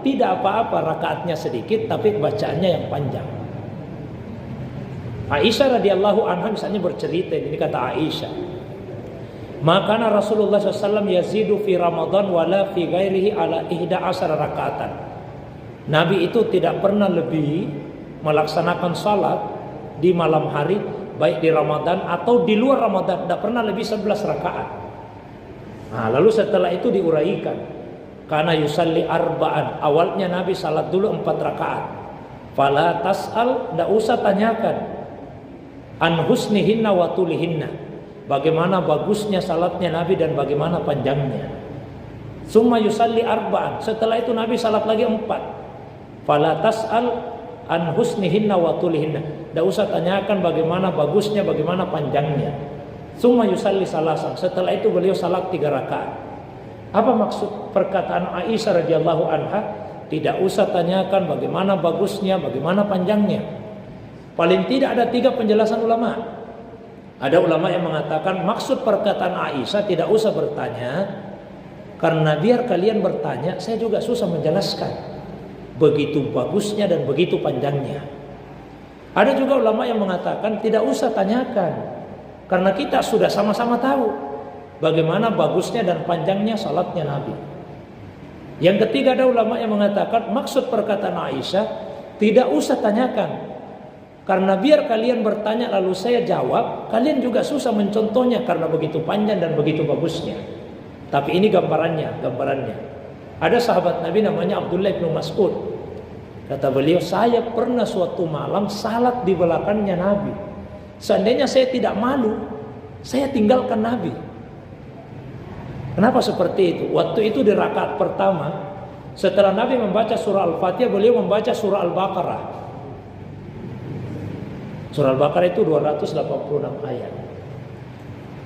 tidak apa-apa rakaatnya sedikit tapi bacaannya yang panjang. Aisyah radhiyallahu anha misalnya bercerita, ini kata Aisyah, maka Rasulullah SAW yazidu fi Ramadan wala fi ghairihi ala 11 rakaatan. Nabi itu tidak pernah lebih melaksanakan salat di malam hari, baik di Ramadan atau di luar Ramadan, tidak pernah lebih 11 rakaat. Nah, lalu setelah itu diuraikan, karena yusalli arba'an, awalnya Nabi salat dulu 4 rakaat. Fala tas'al, tidak usah tanyakan an husnihinna wa tulihinna, bagaimana bagusnya salatnya Nabi dan bagaimana panjangnya. Summa yusalli arba'an, setelah itu Nabi salat lagi 4. Fala tas'al an husnihinna wa tulihinna, tidak usah tanyakan bagaimana bagusnya, bagaimana panjangnya. Summa yusalli salasan, setelah itu beliau salat 3 rakaat. Apa maksud perkataan Aisyah radhiyallahu anha, tidak usah tanyakan bagaimana bagusnya, bagaimana panjangnya? Paling tidak ada 3 penjelasan ulama. Ada ulama yang mengatakan maksud perkataan Aisyah tidak usah bertanya, karena biar kalian bertanya, saya juga susah menjelaskan begitu bagusnya dan begitu panjangnya. Ada juga ulama yang mengatakan tidak usah tanyakan, karena kita sudah sama-sama tahu bagaimana bagusnya dan panjangnya salatnya Nabi. Yang ketiga, ada ulama yang mengatakan maksud perkataan Aisyah tidak usah tanyakan, karena biar kalian bertanya lalu saya jawab, kalian juga susah mencontohnya karena begitu panjang dan begitu bagusnya. Tapi ini gambarannya. Ada sahabat Nabi namanya Abdullah bin Mas'ud. Kata beliau, saya pernah suatu malam salat di belakangnya Nabi. Seandainya saya tidak malu, saya tinggalkan Nabi. Kenapa seperti itu? Waktu itu di rakaat pertama, setelah Nabi membaca surah Al-Fatihah, beliau membaca surah Al-Baqarah. Surah Al-Baqarah itu 286 ayat.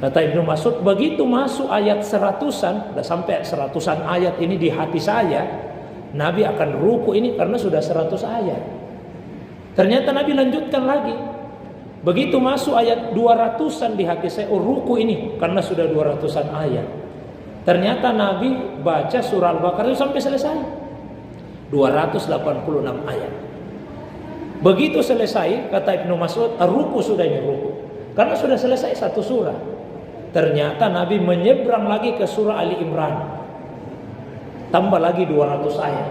Kata Ibnu Mas'ud, begitu masuk ayat 100-an, sudah sampai 100-an ayat ini di hati saya, Nabi akan ruku ini karena sudah 100 ayat. Ternyata Nabi lanjutkan lagi. Begitu masuk ayat 200-an di hati saya, ruku ini karena sudah 200-an ayat. Ternyata Nabi baca surah Al-Baqarah itu sampai selesai 286 ayat. Begitu selesai, kata Ibnu Mas'ud, ruku sudah ini ruku, karena sudah selesai satu surah. Ternyata Nabi menyeberang lagi ke surah Ali Imran, tambah lagi 200 ayat.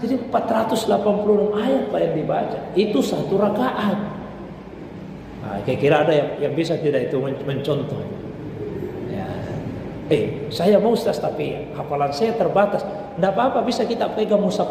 Jadi 486 ayat Pak yang dibaca. Itu satu rakaat. Nah, kira-kira ada yang bisa tidak itu mencontoh. Ya. Saya mau Ustaz, tapi hafalan saya terbatas. Tidak apa-apa, bisa kita pegang mushaf.